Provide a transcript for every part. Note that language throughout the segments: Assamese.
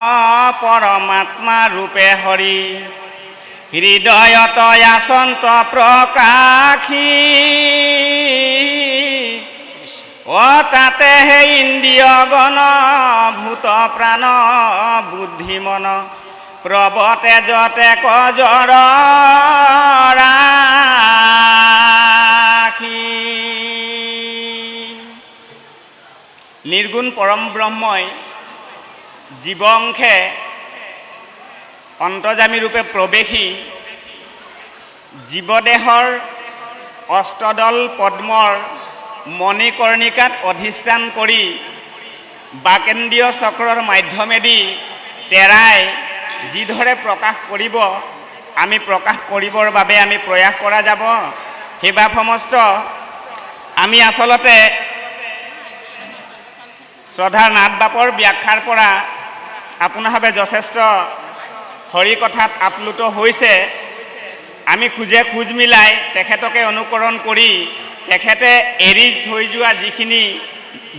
পরমাত্মা রূপে হরি হৃদয়ত আসন্ত প্রকাশী ও তাতে হে ইন্দ্রিয় গণ ভূত প্রাণ বুদ্ধি মন প্রবতে যতে কজর রাখি। নির্গুণ পরম ব্রহ্মই জীব অংশে অন্তৰ্যামী ৰূপে প্ৰৱেশী জীৱদেহৰ অষ্টদল পদ্মৰ মণিকৰ্ণিকাত অধিষ্ঠান কৰি বাকেন্দ্ৰীয় চক্ৰৰ মাধ্যমেদি তেৰাই যিদৰে প্ৰকাশ কৰিব আমি প্ৰকাশ কৰিবৰ বাবে আমি প্ৰয়াস কৰা যাব। সেইবাব সমস্ত আমি আচলতে শ্ৰদ্ধাৰ নাথ বাপৰ ব্যাখ্যাৰ পৰা আপোনাভাৱে যথেষ্ট হৰি কথাত আপ্লুত হৈছে। আমি খোজে খোজ মিলাই তেখেতকে অনুকৰণ কৰি তেখেতে এৰি থৈ যোৱা যিখিনি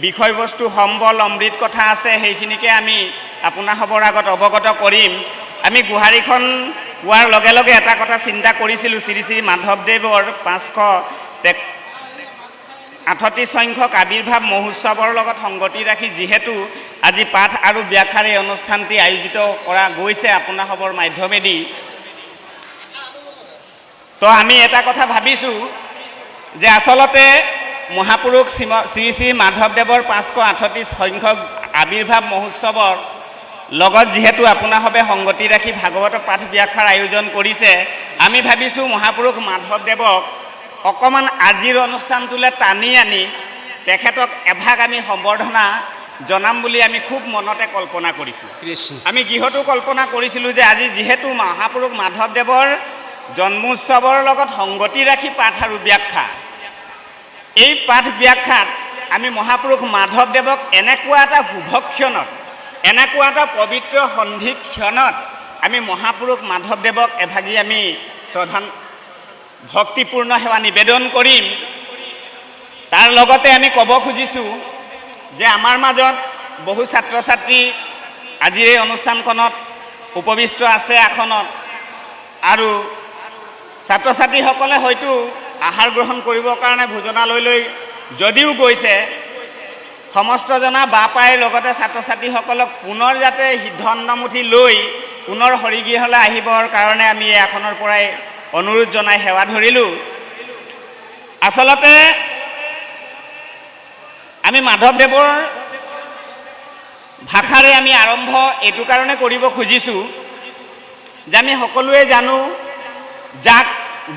বিষয়বস্তু সম্বল অমৃত কথা আছে সেইখিনিকে আমি আপোনাসৱৰ আগত অৱগত কৰিম। আমি গোহাৰিখন পোৱাৰ লগে লগে এটা কথা চিন্তা কৰিছিলোঁ, শ্ৰী শ্ৰী মাধৱদেৱৰ 538 সংখ্যক আৱিৰ্ভাৱ মহোৎসৱৰ লগত সংগতি ৰাখি যিহেতু আজি পাঠ আৰু ব্যাখ্যাৰ এই অনুষ্ঠানটি আয়োজিত কৰা গৈছে আপোনাসৱৰ মাধ্যমেদি, তো আমি এটা কথা ভাবিছোঁ যে আচলতে মহাপুৰুষ শ্ৰী শ্ৰী মাধৱদেৱৰ 538 সংখ্যক আৱিৰ্ভাৱ মহোৎসৱৰ লগত যিহেতু আপোনাসৱে সংগতি ৰাখি ভাগৱত পাঠ ব্যাখ্যাৰ আয়োজন কৰিছে, আমি ভাবিছোঁ মহাপুৰুষ মাধৱদেৱক অকণমান আজিৰ অনুষ্ঠানটোলৈ টানি আনি তেখেতক এভাগ আমি সম্বৰ্ধনা জনাম বুলি আমি খুব মনতে কল্পনা কৰিছোঁ। আমি গৃহতো কল্পনা কৰিছিলোঁ যে আজি যিহেতু মহাপুৰুষ মাধৱদেৱৰ জন্মোৎসৱৰ লগত সংগতি ৰাখি পাঠ আৰু ব্যাখ্যা, এই পাঠ ব্যাখ্যাত আমি মহাপুৰুষ মাধৱদেৱক এনেকুৱা এটা শুভক্ষণত, এনেকুৱা এটা পবিত্ৰ সন্ধিক্ষণত আমি মহাপুৰুষ মাধৱদেৱক এভাগি আমি শ্ৰদ্ধা ভক্তিপূৰ্ণ সেৱা নিবেদন কৰিম। তাৰ লগতে আমি ক'ব খুজিছোঁ যে আমাৰ মাজত বহু ছাত্ৰ ছাত্ৰী আজিৰ এই অনুষ্ঠানখনত উপবিষ্ট আছে আসনত, আৰু ছাত্ৰ ছাত্ৰীসকলে হয়তো আহাৰ গ্ৰহণ কৰিবৰ কাৰণে ভোজনালয়লৈ যদিও গৈছে, সমস্ত জনা বাপাইৰ লগতে ছাত্ৰ ছাত্ৰীসকলক পুনৰ যাতে সিদ্ধন্নমুঠি লৈ পুনৰ হৰিগৃহলৈ আহিবৰ কাৰণে আমি এই আসনৰ পৰাই অনুৰোধ জনাই সেৱা ধৰিলোঁ। আচলতে আমি মাধৱদেৱৰ ভাষাৰে আমি আৰম্ভ এইটো কাৰণে কৰিব খুজিছোঁ যে আমি সকলোৱে জানো যাক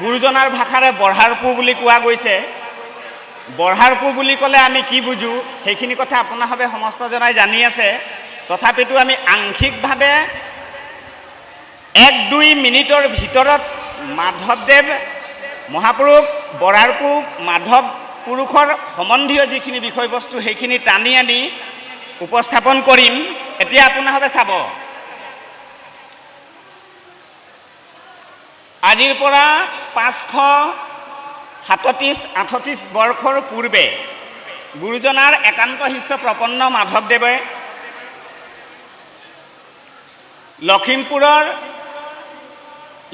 গুৰুজনাৰ ভাষাৰে বঢ়াৰপু বুলি কোৱা গৈছে। বঢ়াৰপু বুলি ক'লে আমি কি বুজোঁ সেইখিনি কথা আপোনাসৱে সমস্ত জনাই জানি আছে, তথাপিতো আমি আংশিকভাৱে 1-2 মিনিটৰ ভিতৰত মাধৱদেৱ মহাপুৰুষ বঢ়াৰপু মাধৱ পুৰুষৰ সম্বন্ধীয় যিখিনি বিষয়বস্তু সেইখিনি টানি আনি উপস্থাপন কৰিম। এতিয়া আপোনাসৱে চাব, আজিৰ পৰা 537-38 বৰ্ষৰ পূৰ্বে গুৰুজনাৰ একান্ত শিষ্য প্ৰপন্ন মাধৱদেৱে লখিমপুৰৰ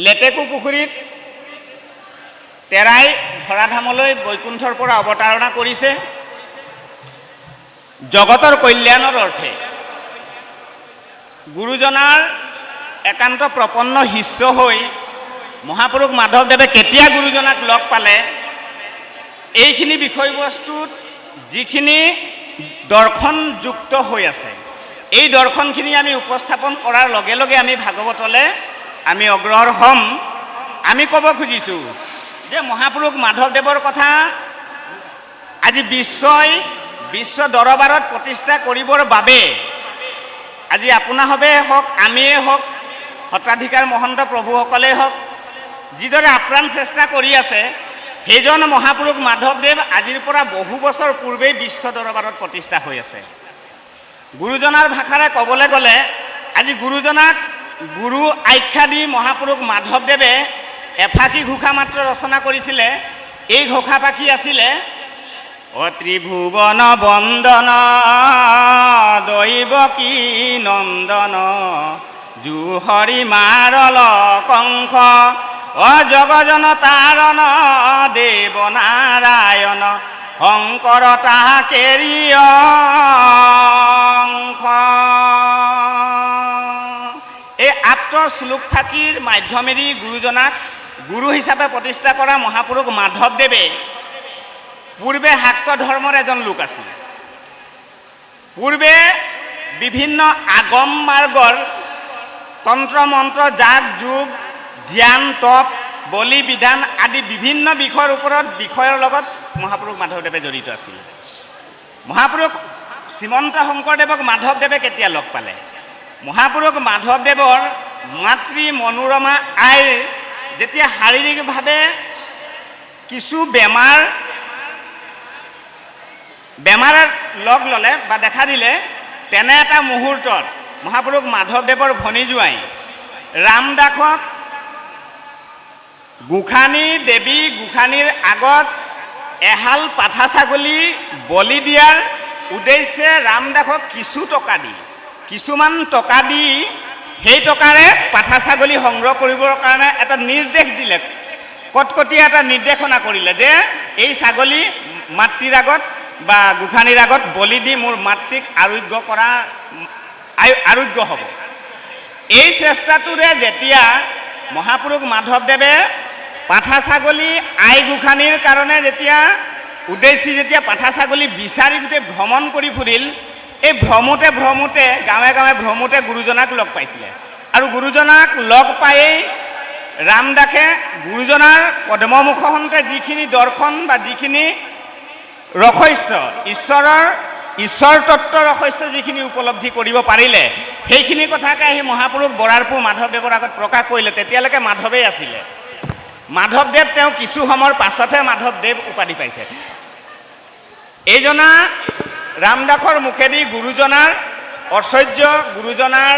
লেটেকু পুখুৰীত তেৰাই ধৰাধামলৈ বৈকুণ্ঠৰ পৰা অৱতাৰণা কৰিছে জগতৰ কল্যাণৰ অৰ্থে। গুৰুজনাৰ একান্ত প্ৰপন্ন শিষ্য হৈ মহাপুৰুষ মাধৱদেৱে কেতিয়া গুৰুজনাক লগ পালে, এইখিনি বিষয়বস্তুত যিখিনি দৰ্শনযুক্ত হৈ আছে এই দৰ্শনখিনি আমি উপস্থাপন কৰাৰ লগে লগে আমি ভাগৱতলৈ আমি অগ্ৰসৰ হ'ম। আমি ক'ব খুজিছোঁ যে মহাপুৰুষ মাধৱদেৱৰ কথা আজি বিশ্ব দৰবাৰত প্ৰতিষ্ঠা কৰিবৰ বাবে আজি আপোনাসৱে হওক, আমিয়ে হওক, সত্ৰাধিকাৰ মহন্ত প্ৰভুসকলেই হওক, যিদৰে আপ্ৰাণ চেষ্টা কৰি আছে, সেইজন মহাপুৰুষ মাধৱদেৱ আজিৰ পৰা বহু বছৰ পূৰ্বেই বিশ্ব দৰবাৰত প্ৰতিষ্ঠা হৈ আছে। গুৰুজনাৰ ভাষাৰে ক'বলৈ গ'লে আজি গুৰুজনাক গুৰু আখ্যা দি মহাপুৰুষ মাধৱদেৱে এফাকি ঘোষা মাত্ৰ ৰচনা কৰিছিলে। এই ঘোষাফাকি আছিলে অ ত্ৰিভুৱন বন্দন দৈৱ কি নন্দন জুহৰি মাৰল কংস অ জগজন তাৰণ দেৱ নাৰায়ণ শংকৰ তাহা কেৰিয় অংশ। এই আত্ম শ্লোক ফাঁকিৰ মাধ্যমেদি গুৰুজনাক গুৰু হিচাপে প্ৰতিষ্ঠা কৰা মহাপুৰুষ মাধৱদেৱে পূৰ্বে শাক্ত ধৰ্মৰ এজন লোক আছিল। পূৰ্বে বিভিন্ন আগম মাৰ্গৰ তন্ত্ৰ মন্ত্ৰ যাগ যোগ ধ্যান তপ বলি বিধান আদি বিভিন্ন বিষয়ৰ লগত মহাপুৰুষ মাধৱদেৱে জড়িত আছিল। মহাপুৰুষ শ্ৰীমন্ত শংকৰদেৱক মাধৱদেৱে কেতিয়া লগ পালে? মহাপুৰুষ মাধৱদেৱৰ মাতৃ মনোৰমা আইৰ যেতিয়া শাৰীৰিকভাৱে কিছু বেমাৰে লগ ল'লে বা দেখা দিলে, তেনে এটা মুহূৰ্তত মহাপুৰুষ মাধৱদেৱৰ ভনী জোঁৱাই ৰামদাসক গোসানী দেৱী গোসানীৰ আগত এহাল পাঠা ছাগলী বলি দিয়াৰ উদ্দেশ্যে ৰামদাসক কিছুমান টকা দি সেই টকাৰে পাঠা ছাগলী সংগ্ৰহ কৰিবৰ কাৰণে এটা নিৰ্দেশ দিলে, কটকটীয়া এটা নিৰ্দেশনা কৰিলে যে এই ছাগলী মাতৃৰ আগত বা গোসানীৰ আগত বলি দি মোৰ মাতৃক আৰোগ্য হ'ব। এই চেষ্টাটোৰে যেতিয়া মহাপুৰুষ মাধৱদেৱে পাঠা ছাগলী আই গোসানীৰ কাৰণে যেতিয়া পাঠা ছাগলী বিচাৰি গোটেই ভ্ৰমণ কৰি ফুৰিল, এই ভ্ৰমোতে গাঁৱে গাঁৱে ভ্ৰমোতে গুৰুজনাক লগ পাইছিলে। আৰু গুৰুজনাক লগ পায়েই ৰামদাসে গুৰুজনাৰ পদ্মমুখতে যিখিনি দৰ্শন বা যিখিনি ৰহস্য ঈশ্বৰ তত্ত্ব ৰহস্য যিখিনি উপলব্ধি কৰিব পাৰিলে, সেইখিনি কথাকে আহি মহাপুৰুষ বৰাৰপুৰ মাধৱদেৱৰ আগত প্ৰকাশ কৰিলে। তেতিয়ালৈকে মাধৱেই আছিলে। মাধৱদেৱ তেওঁ কিছু সময়ৰ পাছতহে মাধৱদেৱ উপাধি পাইছে। এইজনা ৰামদাসৰ মুখেদি গুৰুজনাৰ ঐশ্বৰ্য গুৰুজনাৰ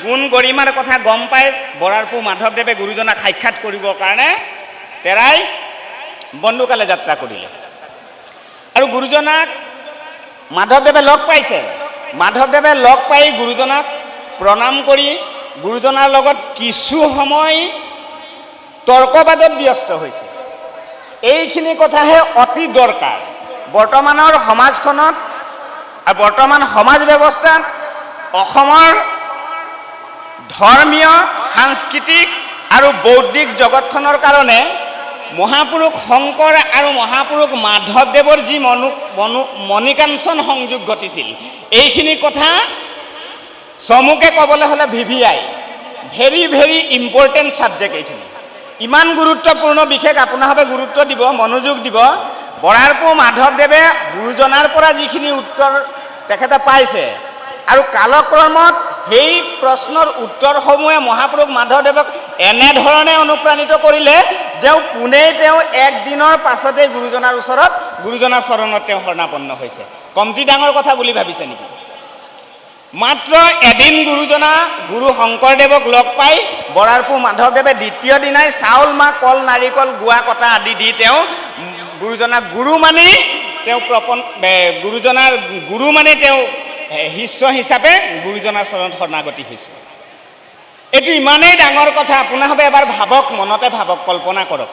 গুণ গৰিমাৰ কথা গম পাই বৰাৰপুৰ মাধৱদেৱে গুৰুজনাক সাক্ষাৎ কৰিবৰ কাৰণে তেৰাই বন্দুকালে যাত্ৰা কৰিলে। আৰু গুৰুজনাক মাধৱদেৱে লগ পাইছে। মাধৱদেৱে লগ পাই গুৰুজনাক প্ৰণাম কৰি গুৰুজনাৰ লগত কিছু সময় তৰ্কবাদত ব্যস্ত হৈছে। এইখিনি কথাহে অতি দৰকাৰ বৰ্তমানৰ সমাজখনত আৰু বৰ্তমান সমাজ ব্যৱস্থাত অসমৰ ধৰ্মীয় সাংস্কৃতিক আৰু বৌদ্ধিক জগতখনৰ কাৰণে মহাপুৰুষ শংকৰ আৰু মহাপুৰুষ মাধৱদেৱৰ যি মণিকাঞ্চন সংযোগ ঘটিছিল, এইখিনি কথা চমুকে ক'বলৈ হ'লে VVI ভেৰি ইম্পৰ্টেণ্ট ছাবজেক্ট। এইখিনি ইমান গুৰুত্বপূৰ্ণ বিশেষ আপোনালোকে গুৰুত্ব দিব, মনোযোগ দিব। বৰাৰপুৰ মাধৱদেৱে গুৰুজনাৰ পৰা যিখিনি উত্তৰ তেখেতে পাইছে আৰু কালক্ৰমত সেই প্ৰশ্নৰ উত্তৰসমূহে মহাপুৰুষ মাধৱদেৱক এনেধৰণে অনুপ্ৰাণিত কৰিলে যে তেওঁ একদিনৰ পাছতেই গুৰুজনাৰ ওচৰত গুৰুজনাৰ চৰণত তেওঁ শৰণাপন্ন হৈছে। কমটি ডাঙৰ কথা বুলি ভাবিছে নেকি? মাত্ৰ এদিন গুৰু শংকৰদেৱক লগ পাই বৰাৰপুৰ মাধৱদেৱে দ্বিতীয় দিনাই চাউল মাহ কল নাৰিকল গুৱা কটা আদি দি তেওঁ গুৰুজনাক গুৰু মানি তেওঁ শিষ্য হিচাপে গুৰুজনাৰ চৰণত শৰণাগতি হৈছে। এইটো ইমানেই ডাঙৰ কথা। আপোনালোকে এবাৰ ভাবক, মনতে ভাবক, কল্পনা কৰক।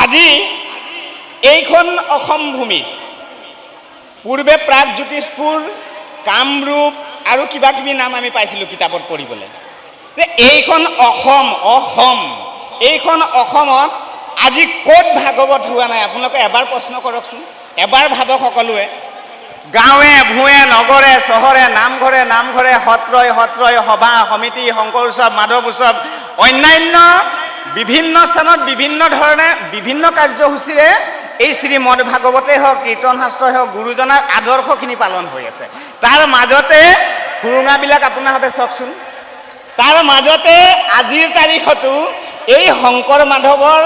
আজি এইখন অসম ভূমিত পূৰ্বে প্ৰাগজ্যোতিষপুৰ, কামৰূপ আৰু কিবা কিবি নাম আমি পাইছিলোঁ কিতাপত পঢ়িবলৈ। এইখন অসমত আজি ক'ত ভাগৱত হোৱা নাই? আপোনালোকে এবাৰ প্ৰশ্ন কৰকচোন, এবাৰ ভাবক সকলোৱে। গাঁৱে ভূঞে নগৰে চহৰে নামঘৰে সত্ৰই সভা সমিতি শংকৰ উৎসৱ মাধৱ উৎসৱ অন্যান্য বিভিন্ন স্থানত বিভিন্ন ধৰণে বিভিন্ন কাৰ্যসূচীৰে এই শ্ৰীমদ ভাগৱতে হওক কীৰ্তন শাস্ত্ৰই হওক গুৰুজনাৰ আদৰ্শখিনি পালন হৈ আছে। তাৰ মাজতে সুৰুঙাবিলাক আপোনালোকে চাওকচোন। তাৰ মাজতে আজিৰ তাৰিখতো এই শংকৰ মাধৱৰ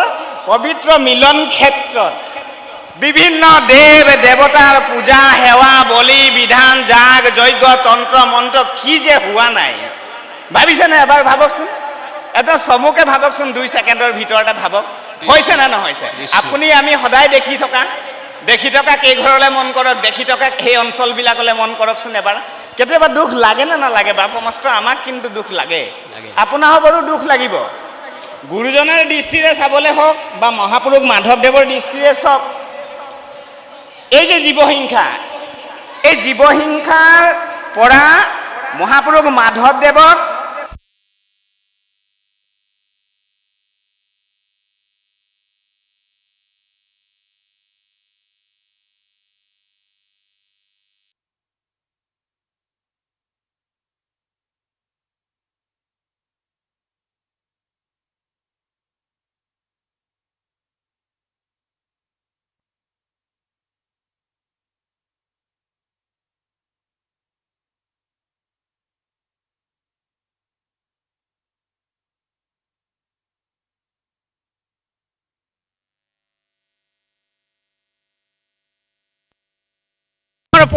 পবিত্ৰ মিলন ক্ষেত্ৰত বিভিন্ন দেৱ দেৱতাৰ পূজা সেৱা বলি বিধান যাগ যজ্ঞ তন্ত্ৰ মন্ত্ৰ কি যে হোৱা নাই ভাবিছেনে? এবাৰ ভাবকচোন, এটা চমুকে ভাবকচোন, 2 ছেকেণ্ডৰ ভিতৰতে ভাবক। হৈছে না নহৈছে? আপুনি আমি সদায় দেখি থকা কেইঘৰলৈ মন কৰক, দেখি থকা সেই অঞ্চলবিলাকলৈ মন কৰকচোন এবাৰ। কেতিয়াবা দুখ লাগে নে নালাগে বাপ মাষ্টৰ? আমাক কিন্তু দুখ লাগে, আপোনাৰ বাৰু দুখ লাগিব। গুৰুজনাৰ দৃষ্টিৰে চাবলৈ হওক বা মহাপুৰুষ মাধৱদেৱৰ দৃষ্টিৰে চাওক, এই যে জীৱহিংসা, এই জীৱহিংসাৰ পৰা মহাপুৰুষ মাধৱদেৱক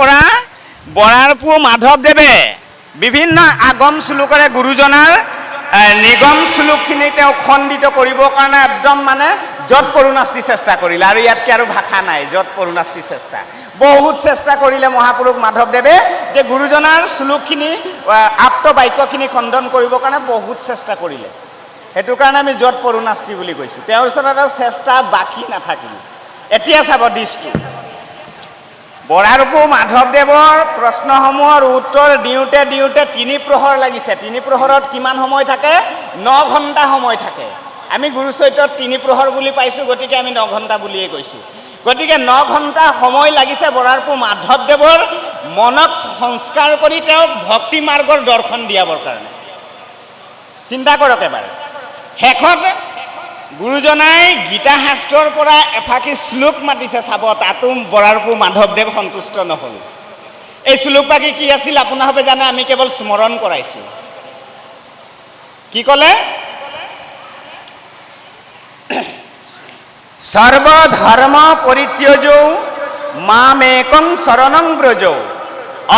পৰা বৰাৰপু মাধৱদেৱে বিভিন্ন আগম শ্লোকৰে গুৰুজনাৰ নিগম শ্লোকখিনি তেওঁ খণ্ডিত কৰিবৰ কাৰণে একদম মানে য'ত পৰুণাস্তি চেষ্টা কৰিলে, আৰু ইয়াতকৈ আৰু ভাষা নাই, য'ত পৰুণাস্তি চেষ্টা বহুত চেষ্টা কৰিলে মহাপুৰুষ মাধৱদেৱে যে গুৰুজনাৰ শ্লোকখিনি আপ্ত বাক্যখিনি খণ্ডন কৰিবৰ কাৰণে বহুত চেষ্টা কৰিলে। সেইটো কাৰণে আমি য'ত পৰুণাস্তি বুলি কৈছোঁ। তেওঁৰ ওচৰত আৰু চেষ্টা বাকী নাথাকিল। এতিয়া চাব দৃষ্টি, বৰাৰপু মাধৱদেৱৰ প্ৰশ্নসমূহৰ উত্তৰ দিওঁতে দিওঁতে 3 প্ৰহৰ লাগিছে। 3 প্ৰহৰত কিমান সময় থাকে? 9 ঘণ্টা সময় থাকে। আমি গুৰুচৰিত্ৰত 3 প্ৰহৰ বুলি পাইছোঁ, গতিকে আমি 9 ঘণ্টা বুলিয়ে কৈছোঁ। গতিকে 9 ঘণ্টা সময় লাগিছে বৰাৰপু মাধৱদেৱৰ মনক সংস্কাৰ কৰি তেওঁক ভক্তি মাৰ্গৰ দৰ্শন দিয়াবৰ কাৰণে। চিন্তা কৰক এবাৰ। শেষত গুৰুজনাই গীতা শাস্ত্ৰৰ পৰা এফাকি শ্লোক মাতিছে, চাব, তাতো বৰাৰপু মাধৱদেৱ সন্তুষ্ট নহ'ল। এই শ্লোকফাকি কি আছিল আপোনালোকে জানে? আমি কেৱল স্মৰণ কৰাইছোঁ। কি ক'লে? সৰ্বধৰ্ম পৰিত্যজৌ মামেকং শৰণং ব্ৰজৌ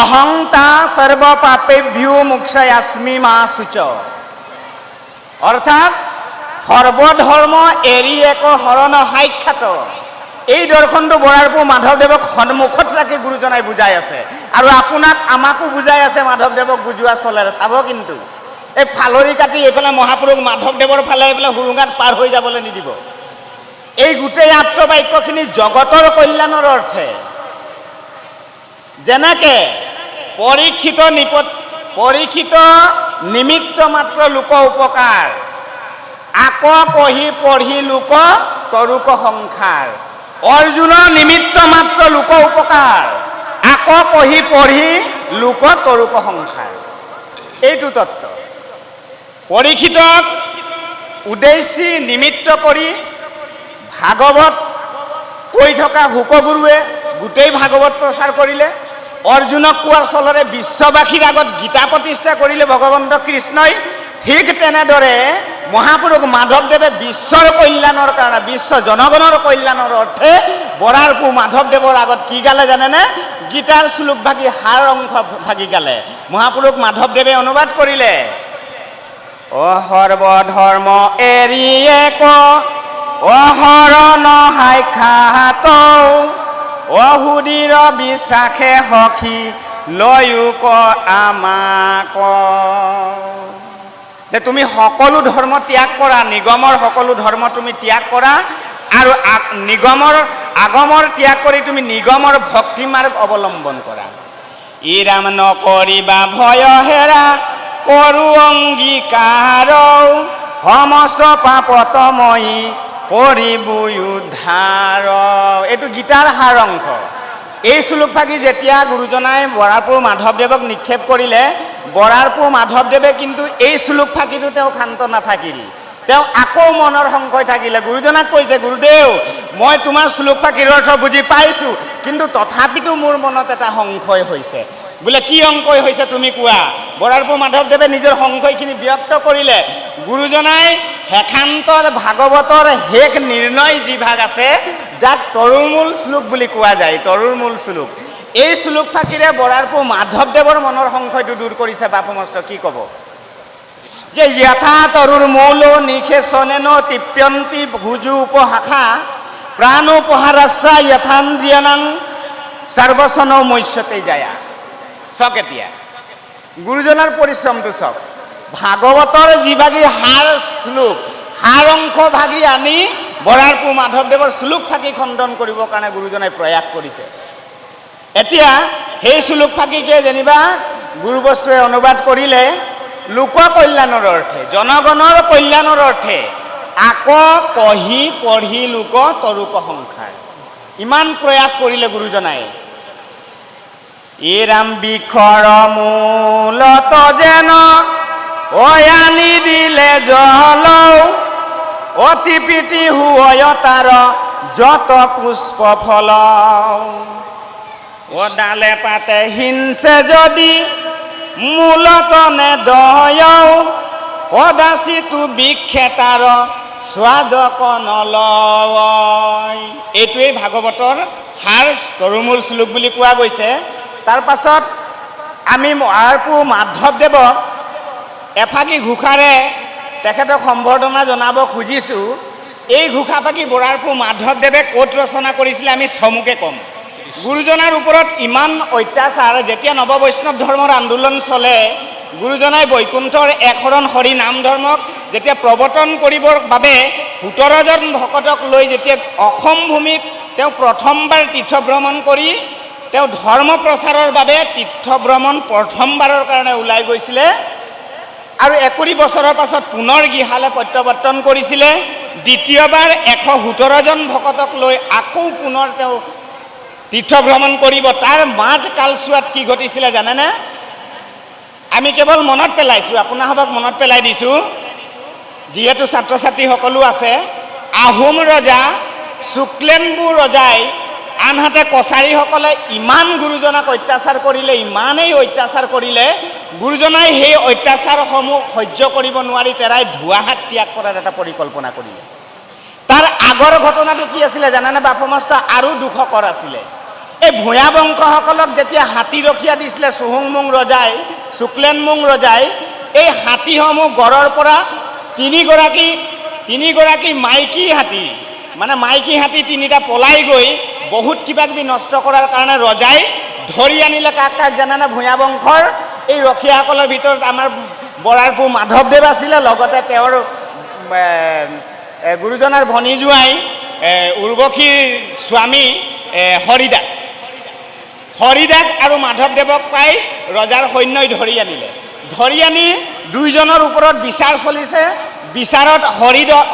অহং তা সৰ্ব পাপেভ্যো মোক্ষয়াস্মি মা শুচ। অৰ্থাৎ সৰ্বধৰ্ম এৰি এক শৰণ সাক্ষাৎ। এই দৰ্শনটো বৰাৰপু মাধৱদেৱক সন্মুখত ৰাখি গুৰুজনাই বুজাই আছে, আৰু আপোনাক আমাকো বুজাই আছে মাধৱদেৱক বুজোৱা চলেৰে। চাব কিন্তু এই ফালৰি কাটি এইফালে মহাপুৰুষ মাধৱদেৱৰ ফালে এইফালে সুৰুঙাত পাৰ হৈ যাবলৈ নিদিব। এই গোটেই আপ্ত বাক্যখিনি জগতৰ কল্যাণৰ অৰ্থে, যেনেকে পৰীক্ষিত নিমিত্ত মাত্ৰ লোক উপকাৰ, আক কহি পঢ়ি লোক তৰুক সংসাৰ। অৰ্জুনৰ নিমিত্ত মাত্ৰ লোক উপকাৰ, আক কহি পঢ়ি লোক তৰুক সংসাৰ। এইটো তত্ত্ব পৰীক্ষিতক উদ্দেশ্যি নিমিত্ত কৰি ভাগৱত কৈ থকা শুকগুৰুৱে গোটেই ভাগৱত প্ৰচাৰ কৰিলে। অৰ্জুনক কোৱাৰ চলৰে বিশ্ববাসীৰ আগত গীতা প্ৰতিষ্ঠা কৰিলে ভগৱন্ত কৃষ্ণই। ঠিক তেনেদৰে মহাপুৰুষ মাধৱদেৱে বিশ্বৰ কল্যাণৰ কাৰণে, বিশ্ব জনগণৰ কল্যাণৰ অৰ্থে বৰাৰপু মাধৱদেৱৰ আগত কি গালে জানেনে? গীতাৰ শ্লোক ভাগি সাৰ অংশ ভাগি গালে। মহাপুৰুষ মাধৱদেৱে অনুবাদ কৰিলে, সৰ্বধৰ্ম এৰি এক অহৰণ সাক্ষাৎ অহুদিৰ বিশ্বাসে সখী লয়ুক আমাক। যে তুমি সকলো ধৰ্ম ত্যাগ কৰা, নিগমৰ সকলো ধৰ্ম তুমি ত্যাগ কৰা, আৰু আগমৰ ত্যাগ কৰি তুমি নিগমৰ ভক্তি মাৰ্গ অৱলম্বন কৰা। ই ৰাম নকৰিবা ভয় হেৰা কৰো অংগীকাৰ, সমস্ত পাপতময়ী কৰিব উদ্ধাৰ। এইটো গীতাৰ সাৰ অংশ। এই শ্লোকফাকি যেতিয়া গুৰুজনাই বৰাৰপু মাধৱদেৱক নিক্ষেপ কৰিলে, বৰাৰপু মাধৱদেৱে কিন্তু এই শ্লোকফাকিটো তেওঁ ক্ষান্ত নাথাকিল। তেওঁ আকৌ মনৰ সংশয় থাকিলে। গুৰুজনাক কৈছে, গুৰুদেৱ মই তোমাৰ শ্লোকফাকিৰ অৰ্থ বুজি পাইছোঁ, কিন্তু তথাপিতো মোৰ মনত এটা সংশয় হৈছে। বোলে কি সংশয় হৈছে তুমি কোৱা? বৰাৰপু মাধৱদেৱে নিজৰ সংশয়খিনি ব্যক্ত কৰিলে। গুৰুজনাই শেষান্তৰ ভাগৱতৰ শেষ নিৰ্ণয় যি ভাগ আছে, যাক তৰুমূল শ্লোক বুলি কোৱা যায়, তৰুমূল শ্লোক, এই শ্লোকফাকিৰে বৰাৰপু মাধৱদেৱৰ মনৰ সংশয়টো দূৰ কৰিছে। বাপ মাষ্টৰ কি ক'ব? যে যথা তৰুৰ মূল নিখেশনেন তৃপ্যন্তি ভুজু উপশাখা প্ৰাণোপহাৰাস্যা যথান্দ্ৰিয়ানাং সৰ্বসন মৎস্যতে যায়। চাওক এতিয়া গুৰুজনাৰ পৰিশ্ৰমটো চাওক। ভাগৱতৰ যিভাগি সাৰ শ্লোক সাৰ অংশ ভাগি আনি বৰাৰপুৰ মাধৱদেৱৰ শ্লোক ফাঁকি খণ্ডন কৰিবৰ কাৰণে গুৰুজনাই প্ৰয়াস কৰিছে। এতিয়া সেই শ্লোক ফাঁকিকে যেনিবা গুৰুবস্তুৱে অনুবাদ কৰিলে লোক কল্যাণৰ অৰ্থে, জনগণৰ কল্যাণৰ অৰ্থে আকৌ কহি পঢ়ি লোক তৰুক সংসাৰ, ইমান প্ৰয়াস কৰিলে গুৰুজনাই। এৰাম বিষৰ মূলত যেন অয়ানি দিলে জলৌ অতি প্ৰীতি হুয় তাৰ যত পুষ্প ফল ওদালে পাতে হিংসে যদি মূলত নে দয়ৌ কদাচিতো বিক্ষেতাৰ স্বাদ কনলয়। এইটোৱেই ভাগৱতৰ সাৰ তৰুমূল শ্লোক বুলি কোৱা গৈছে। তাৰ পাছত আমি বৰাৰপুৰ মাধৱদেৱক এফাকি ঘোষাৰে তেখেতক সম্বৰ্ধনা জনাব খুজিছোঁ। এই ঘোষাফাকি বৰাৰপুৰ মাধৱদেৱে ক'ত ৰচনা কৰিছিলে আমি চমুকে ক'ম। গুৰুজনাৰ ওপৰত ইমান অত্যাচাৰ, যেতিয়া নৱ বৈষ্ণৱ ধৰ্মৰ আন্দোলন চলে, গুৰুজনাই বৈকুণ্ঠৰ একশৰণ হৰি নাম ধৰ্মক যেতিয়া প্ৰৱৰ্তন কৰিবৰ বাবে ১৭জন ভকতক লৈ যেতিয়া অসম ভূমিত তেওঁ প্ৰথমবাৰ তীৰ্থভ্ৰমণ কৰি তেওঁ ধৰ্ম প্ৰচাৰৰ বাবে তীৰ্থভ্ৰমণ প্ৰথমবাৰৰ কাৰণে ওলাই গৈছিলে আৰু ২১ বছৰৰ পাছত পুনৰ গৃহালৈ প্ৰত্যাৱৰ্তন কৰিছিলে। দ্বিতীয়বাৰ ১১৭জন ভকতক লৈ আকৌ পুনৰ তেওঁ তীৰ্থভ্ৰমণ কৰিব। তাৰ মাজ কালচোৱাত কি ঘটিছিলে জানেনে? আমি কেৱল মনত পেলাইছোঁ, আপোনাসবক মনত পেলাই দিছোঁ, যিহেতু ছাত্ৰ ছাত্ৰীসকলো আছে। আহোম ৰজা শুক্লেম্বু ৰজাই আনহাতে কছাৰীসকলে ইমান গুৰুজনাক অত্যাচাৰ কৰিলে, ইমানেই অত্যাচাৰ কৰিলে, গুৰুজনাই সেই অত্যাচাৰসমূহ সহ্য কৰিব নোৱাৰি তেৰাই ধোঁৱাহাট ত্যাগ কৰাৰ এটা পৰিকল্পনা কৰিলে। তাৰ আগৰ ঘটনাটো কি আছিলে জানানে বাপমস্ত? আৰু দুখকৰ আছিলে। এই ভূঞা বংশসকলক যেতিয়া হাতী ৰখীয়া দিছিলে চুহুংমুং ৰজাই, শুক্লেনমুং ৰজাই, এই হাতীসমূহ গড়ৰ পৰা তিনিগৰাকী মাইকী হাতী, মানে মাইকী হাতী তিনিটা পলাই গৈ বহুত কিবা কিবি নষ্ট কৰাৰ কাৰণে ৰজাই ধৰি আনিলে। কাক কাক জানানে? ভূঞা বংশৰ এই ৰখীয়াসকলৰ ভিতৰত আমাৰ বৰাৰপুৰ মাধৱদেৱ আছিলে, লগতে তেওঁৰ গুৰুজনাৰ ভনী জোঁৱাই উৰ্বশীৰ স্বামী হৰিদাস আৰু মাধৱদেৱক পাই ৰজাৰ সৈন্যই ধৰি আনিলে। ধৰি আনি দুইজনৰ ওপৰত বিচাৰ চলিছে। বিচাৰত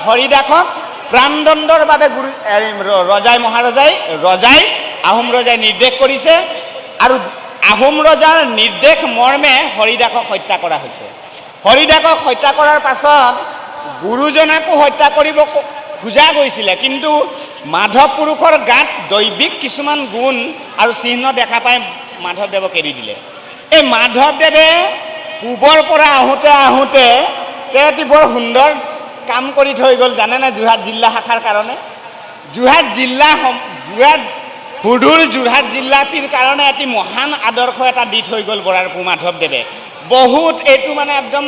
হৰিদাসক প্ৰাণদণ্ডৰ বাবে আহোম ৰজাই নিৰ্দেশ কৰিছে আৰু আহোম ৰজাৰ নিৰ্দেশ মৰ্মে হৰিদাসক হত্যা কৰা হৈছে। হৰিদাসক হত্যা কৰাৰ পাছত গুৰুজনাকো হত্যা কৰিব খোজা গৈছিলে, কিন্তু মাধৱ পুৰুষৰ গাত দৈবিক কিছুমান গুণ আৰু চিহ্ন দেখা পাই মাধৱদেৱক এৰি দিলে। এই মাধৱদেৱে পূবৰ পৰা আহোঁতে তেওঁ বৰ সুন্দৰ কাম কৰি থৈ গ'ল জানেনে? যোৰহাট জিলা শাখাৰ কাৰণে সুদূৰ যোৰহাট জিলাটিৰ কাৰণে এটি মহান আদৰ্শ এটা দি থৈ গ'ল বৰাৰপুৰ মাধৱদেৱে। বহুত এইটো মানে একদম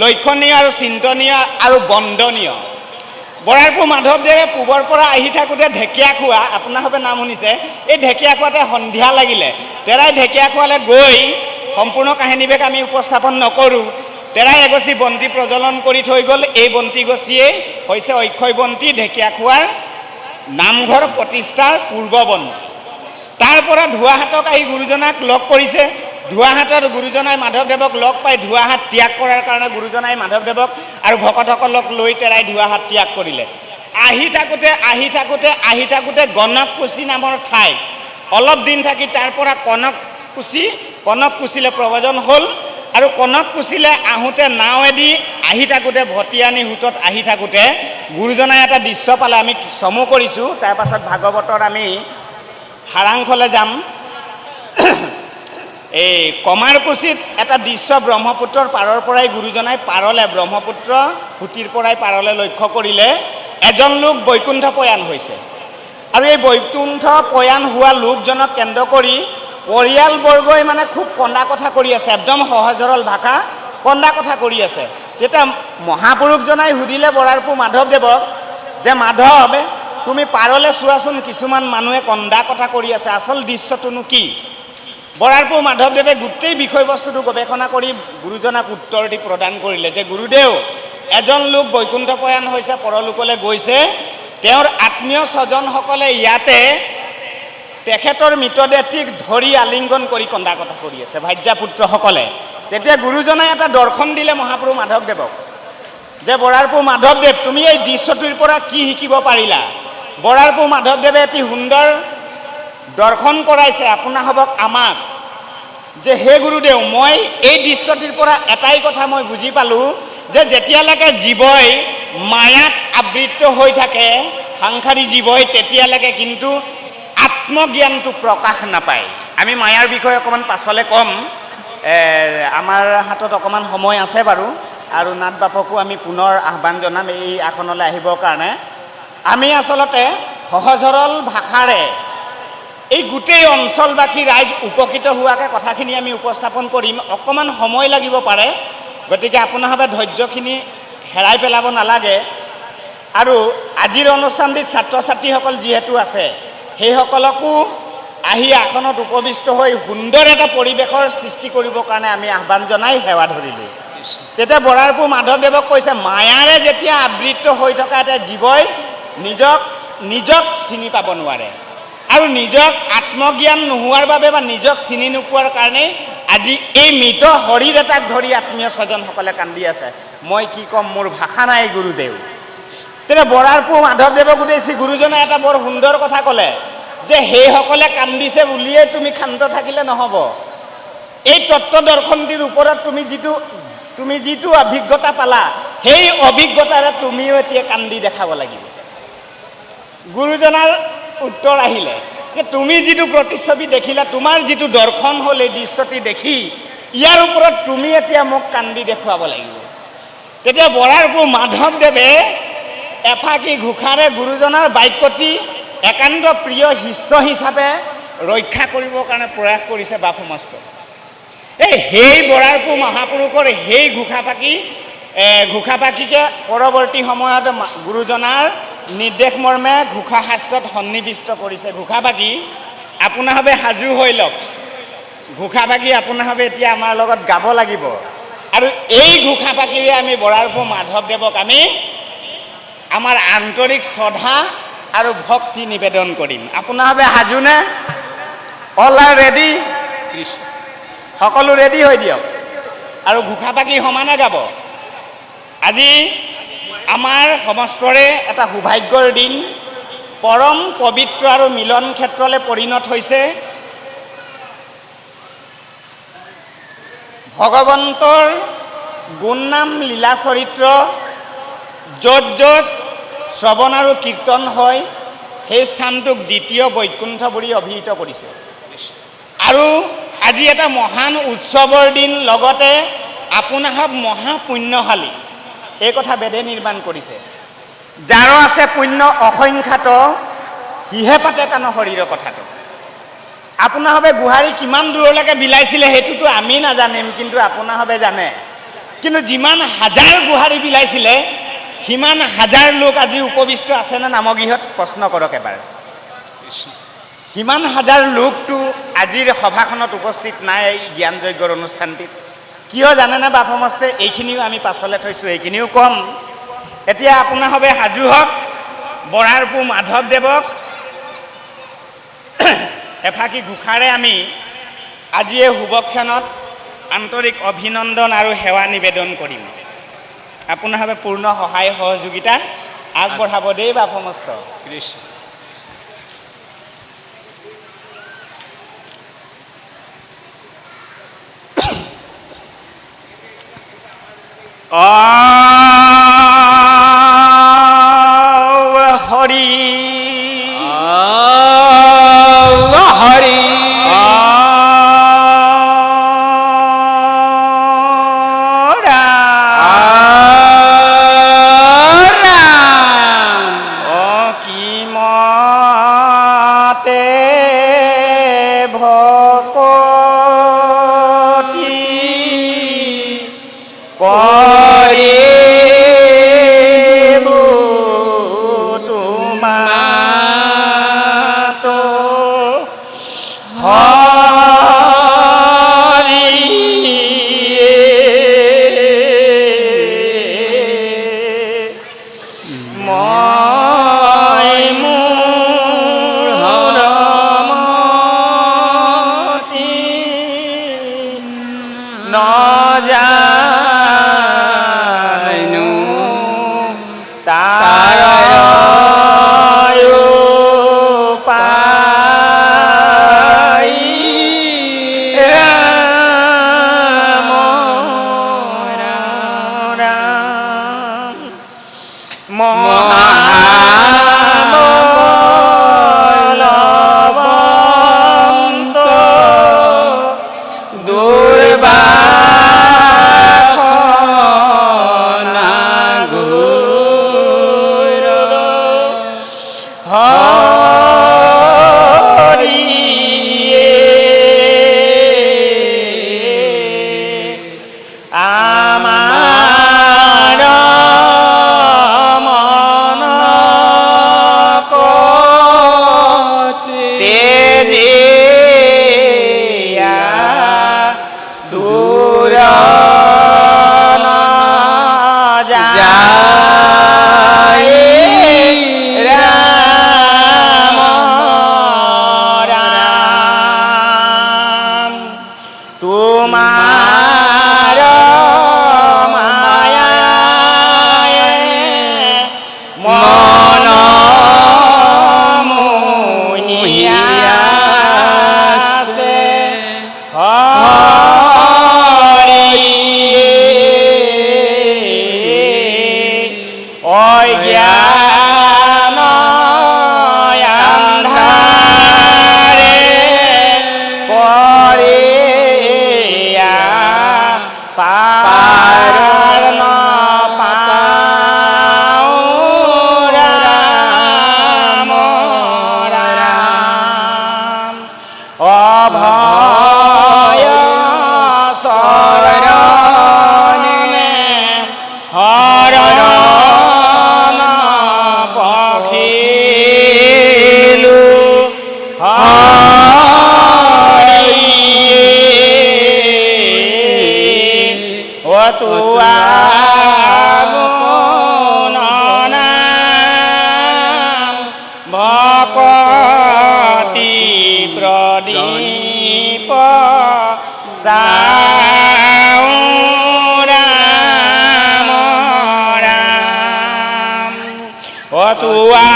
লক্ষণীয় আৰু চিন্তনীয় আৰু বন্দনীয়। বৰাৰপুৰ মাধৱদেৱে পূবৰ পৰা আহি থাকোঁতে ঢেকীয়াখোৱা, আপোনাৰসবে নাম শুনিছে, এই ঢেকীয়াখোৱাতে সন্ধিয়া লাগিলে। তেৰাই ঢেকীয়াখোৱালৈ গৈ সম্পূৰ্ণ কাহিনীবেগ আমি উপস্থাপন নকৰোঁ। তেৰাই এগছি বন্তি প্ৰজ্বলন কৰি থৈ গ'ল। এই বন্তি গছিয়েই হৈছে অক্ষয় বন্তি, ঢেকীয়াখোৱাৰ নামঘৰ প্ৰতিষ্ঠাৰ পূৰ্ব বন্তি। তাৰ পৰা ধোঁৱাহাটক আহি গুৰুজনাক লগ কৰিছে। ধোঁৱাহাটত গুৰুজনাই মাধৱদেৱক লগ পাই ধোঁৱাহাট ত্যাগ কৰাৰ কাৰণে গুৰুজনাই মাধৱদেৱক আৰু ভকতসকলক লৈ তেৰাই ধোঁৱাহাট ত্যাগ কৰিলে। আহি থাকোঁতে গণককুছি নামৰ ঠাইত অলপ দিন থাকি তাৰ পৰা কনককুছিলৈ প্ৰব্ৰজন হ'ল আৰু কনককুছিলৈ আহোঁতে নাৱেদি আহি থাকোঁতে ভটিয়ানী সোঁতত আহি থাকোঁতে গুৰুজনাই এটা দৃশ্য পালে। আমি চমু কৰিছোঁ, তাৰ পাছত ভাগৱতৰ আমি সাৰাংশলৈ যাম। এই কমাৰকুছিত এটা দৃশ্য ব্ৰহ্মপুত্ৰৰ পাৰৰ পৰাই গুৰুজনাই পাৰলৈ, ব্ৰহ্মপুত্ৰ সুঁতিৰ পৰাই পাৰলৈ লক্ষ্য কৰিলে এজন লোক বৈকুণ্ঠ পয়ান হৈছে। আৰু এই বৈকুণ্ঠ পয়ান হোৱা লোকজনক কেন্দ্ৰ কৰি পৰিয়ালবৰ্গই মানে খুব কন্দা কথা কৰি আছে, একদম সহজ সৰল ভাষা কন্দা কথা কৰি আছে। তেতিয়া মহাপুৰুষজনাই সুধিলে বৰাৰপু মাধৱদেৱক যে মাধৱ তুমি পাৰলৈ চোৱাচোন কিছুমান মানুহে কন্দা কথা কৰি আছে আচল দৃশ্যটোনো কি বৰাৰপু মাধৱদেৱে গোটেই বিষয়বস্তুটো গৱেষণা কৰি গুৰুজনাক উত্তৰ দি প্ৰদান কৰিলে যে গুৰুদেৱ এজন লোক বৈকুণ্ঠপয়ান হৈছে পৰলোকলৈ গৈছে তেওঁৰ আত্মীয় স্বজনসকলে ইয়াতে তেখেতৰ মৃতদেহটিক ধৰি আলিংগন কৰি কন্দা কথা কৰি আছে ভাৰ্যাপুত্ৰসকলে তেতিয়া গুৰুজনাই এটা দৰ্শন দিলে মহাপুৰুষ মাধৱদেৱক যে বৰাৰপু মাধৱদেৱ তুমি এই দৃশ্যটোৰ পৰা কি শিকিব পাৰিলা বৰাৰপু মাধৱদেৱে এটি সুন্দৰ দৰ্শন কৰাইছে আপোনাসবক আমাক যে হে গুৰুদেৱ মই এই দৃশ্যটিৰ পৰা এটাই কথা মই বুজি পালোঁ যে যেতিয়ালৈকে জীৱই মায়াত আবৃত্ত হৈ থাকে সাংসাৰী জীৱই তেতিয়ালৈকে কিন্তু আত্মজ্ঞানটো প্ৰকাশ নাপায় আমি মায়াৰ বিষয়ে অকণমান পাছলৈ ক'ম আমাৰ হাতত অকণমান সময় আছে বাৰু আৰু নাথ বাপকো আমি পুনৰ আহ্বান জনাম এই আসনলৈ আহিবৰ কাৰণে আমি আচলতে সহজ সৰল ভাষাৰে এই গোটেই অঞ্চলবাসী ৰাইজ উপকৃত হোৱাকৈ কথাখিনি আমি উপস্থাপন কৰিম অকণমান সময় লাগিব পাৰে গতিকে আপোনাৰভাৱে ধৈৰ্যখিনি হেৰাই পেলাব নালাগে আৰু আজিৰ অনুষ্ঠানটিত ছাত্ৰ ছাত্ৰীসকল যিহেতু আছে সেইসকলকো আহি আসনত উপবিষ্ট হৈ সুন্দৰ এটা পৰিৱেশৰ সৃষ্টি কৰিবৰ কাৰণে আমি আহ্বান জনাই সেৱা ধৰিলোঁ তেতিয়া বৰাৰপু মাধৱদেৱক কৈছে মায়াৰে যেতিয়া আবৃত্ত হৈ থকা এটা জীৱই নিজক চিনি পাব নোৱাৰে আৰু নিজক আত্মজ্ঞান নোহোৱাৰ বাবে বা নিজক চিনি নোপোৱাৰ কাৰণে আজি এই মৃত শৰীৰ এটাক ধৰি আত্মীয় স্বজনসকলে কান্দি আছে মই কি ক'ম মোৰ ভাষা নাই গুৰুদেৱ তেতিয়া বৰাৰপু মাধৱদেৱক উদ্দেশ্যি গুৰুজনে এটা বৰ সুন্দৰ কথা ক'লে যে সেইসকলে কান্দিছে বুলিয়ে তুমি ক্ষান্ত থাকিলে নহ'ব এই তত্ত্ব দৰ্শনটিৰ ওপৰত তুমি যিটো অভিজ্ঞতা পালা সেই অভিজ্ঞতাৰে তুমিও এতিয়া কান্দি দেখাব লাগিব গুৰুজনাৰ উত্তৰ আহিলে যে তুমি যিটো প্ৰতিচ্ছবি দেখিলা তোমাৰ যিটো দৰ্শন হ'ল এই দৃশ্যটি দেখি ইয়াৰ ওপৰত তুমি এতিয়া মোক কান্দি দেখুৱাব লাগিব তেতিয়া বৰাৰপু মাধৱদেৱে এফাকি ঘোষাৰে গুৰুজনাৰ বাক্যটি একান্ত প্ৰিয় শিষ্য হিচাপে ৰক্ষা কৰিবৰ কাৰণে প্ৰয়াস কৰিছে বাপ সমাজত সেই বৰাৰপু মহাপুৰুষৰ সেই ঘোষাপাকিকে পৰৱৰ্তী সময়ত গুৰুজনাৰ নিৰ্দেশ মৰ্মে ঘোষা শাস্ত্ৰত সন্নিৱিষ্ট কৰিছে ঘোষাপাকি আপোনাৰভাৱে সাজু হৈ লওক ঘোষাপাকি আপোনাৰভাৱে এতিয়া আমাৰ লগত গাব লাগিব আৰু এই ঘোষাপাকিৰে আমি বৰাৰপু মাধৱদেৱক আমি আমাৰ আন্তৰিক শ্ৰদ্ধা আৰু ভক্তি নিবেদন কৰিম আপোনাৰভাৱে সাজুনে অল আৰ ৰেডি সকলো ৰেডি হৈ দিয়ক আৰু ঘোষাপাকি সমানে গাব আজি আমাৰ সমস্তৰে এটা সৌভাগ্যৰ দিন পৰম পবিত্ৰ আৰু মিলন ক্ষেত্ৰলৈ পৰিণত হৈছে ভগৱন্তৰ গুণনাম লীলা চৰিত্ৰ য'ত য'ত শ্ৰৱণ আৰু কীৰ্তন হয় সেই স্থানটোক দ্বিতীয় বৈকুণ্ঠ বুলি অভিহিত কৰিছে আৰু আজি এটা মহান উৎসৱৰ দিন লগতে আপোনাসব মহাপুণ্যশালী এই কথা বেদে নিৰ্মাণ কৰিছে যাৰ আছে পুণ্য অসংখ্যাত সিহে পাতে কাণ শৰীৰৰ কথাটো আপোনাৰভাৱে গোহাৰি কিমান দূৰলৈকে বিলাইছিলে সেইটোতো আমি নাজানিম কিন্তু আপোনাৰভাৱে জানে কিন্তু যিমান হাজাৰ গোহাৰি বিলাইছিলে সিমান হাজাৰ লোক আজি উপবিষ্ট আছেনে নামগৃহত প্ৰশ্ন কৰক এবাৰ সিমান হাজাৰ লোকটো আজিৰ সভাখনত উপস্থিত নাই এই জ্ঞান যজ্ঞৰ অনুষ্ঠানটিত কিয় জানেনে বাপ সমস্তে এইখিনিও আমি পাছলৈ থৈছোঁ এইখিনিও কম এতিয়া আপোনাৰভাৱে সাজু হওক বৰাৰপু মাধৱদেৱক এফাকি ঘোষাৰে আমি আজি এই শুভক্ষণত আন্তৰিক অভিনন্দন আৰু সেৱা নিবেদন কৰিম আপোনাৰভাৱে পূৰ্ণ সহায় সহযোগিতা আগবঢ়াব দেই বাপ সমস্ত কৃষ্ণ হৰি হৰি কি মতে ভকতি কৰি জানো তাৰ পাই ৰাম ৰাম মহাবলৱন্ত দুৰ্বাসনা ঘোৰ আমাৰ মন তেজিয়া দূৰ যায় ৰাম ৰাম তোমাৰ মায়ায়ে মন মোহিয়া আছে অজ্ঞান আন্ধাৰে পৰিয়া পাৰ নাপাওঁ ৰাম ৰাম অভয় চৰণে হৰণ পখিলো অতুৱা গুণনাম ভকতি প্ৰদীপ চাওঁ ৰাম ৰাম অতুৱা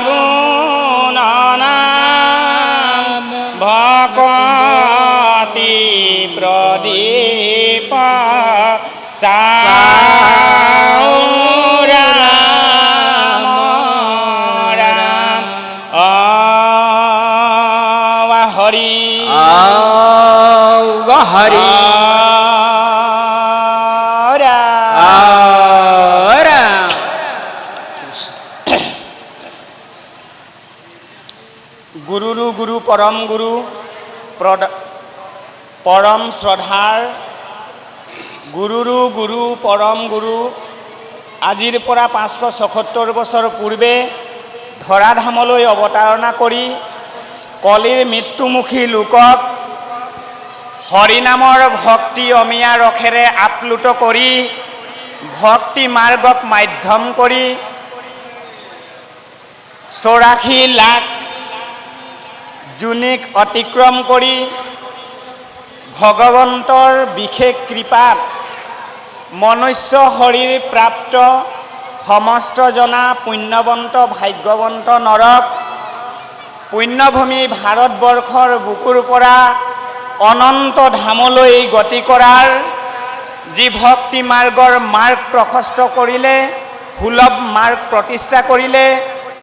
গুণনাম ভকতি প্ৰদীপ চাওঁ ৰাম ৰাম হৰি হৰি গুৰুৰু গুৰু পৰম গুৰু পৰম শ্ৰদ্ধাৰ গুৰুৰু গুৰু পৰম গুৰু আজিৰ পৰা 577 বছৰ পূৰ্বে ধৰাধামলৈ অৱতাৰণা কৰি কলিৰ মৃত্যুমুখী লোকক হৰিনামৰ ভক্তি অমিয়া ৰসেৰে আপ্লুত কৰি ভক্তি মাৰ্গক মাধ্যম কৰি 84 লাখ জুনিক অতিক্ৰম কৰি ভগৱন্তৰ বিশেষ কৃপাত মনুষ্য শৰীৰ প্ৰাপ্ত সমস্ত জনা পুণ্যৱন্ত ভাগ্যৱন্ত নৰক পুণ্যভূমি ভাৰতবৰ্ষৰ বুকুৰ পৰা অনন্ত ধামলৈ গতি কৰাৰ যি ভক্তি মাৰ্গৰ মাৰ্গ প্ৰশস্ত কৰিলে সুলভ মাৰ্গ প্ৰতিষ্ঠা কৰিলে